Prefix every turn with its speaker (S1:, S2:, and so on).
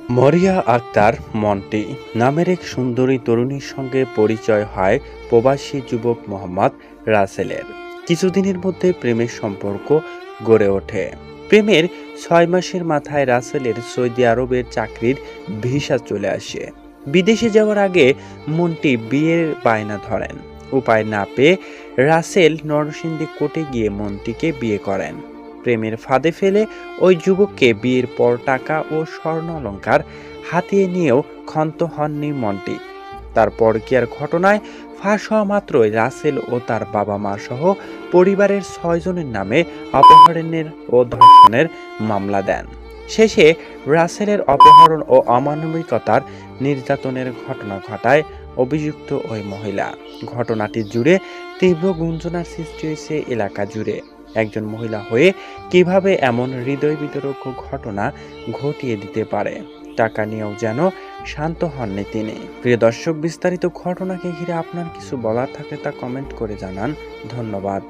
S1: মরিয়া আক্তার মন্টি নামের এক সুন্দরী তরুণীর সঙ্গে পরিচয় হয় প্রবাসী যুবক মোহাম্মদ রাসেলের। কিছুদিনের মধ্যে প্রেমের সম্পর্ক গড়ে ওঠে। প্রেমের 6 মাসের মাথায় রাসেলের সৌদি আরবের চাকরির ভিসা চলে আসে। বিদেশে যাওয়ার আগে মন্টি বিয়ের বায়না ধরেন। উপায় না পেয়ে রাসেল নরসিংদী কোর্টে গিয়ে মন্টিকে বিয়ে করেন। প্রেমের ফাঁদে ফেলে ওই যুবককে বিয়ের পর টাকা ও স্বর্ণ অলংকার হাতিয়ে নিয়েও ক্ষান্ত হননি মন্টি। তার পরকীয়ার ঘটনায় ফাঁস হওয়া মাত্রই রাসেল ও তার বাবা মা সহ পরিবারের 6 জনের নামে অপহরণের ও ধর্ষণের মামলা দেন। শেষে রাসেলের অপহরণ ও অমানবিকতার নির্যাতনের ঘটনা ঘটায় অভিযুক্ত ওই মহিলা। ঘটনাটি জুড়ে তীব্র গুঞ্জনার সৃষ্টি হয়েছে এলাকা জুড়ে। একজন মহিলা হয়ে কিভাবে এমন হৃদয় বিতরক ঘটনা ঘটিয়ে দিতে পারে, টাকা নিয়েও যেন শান্ত হননি তিনি। প্রিয় দর্শক, বিস্তারিত ঘটনাকে ঘিরে আপনার কিছু বলার থাকলে তা কমেন্ট করে জানান। ধন্যবাদ।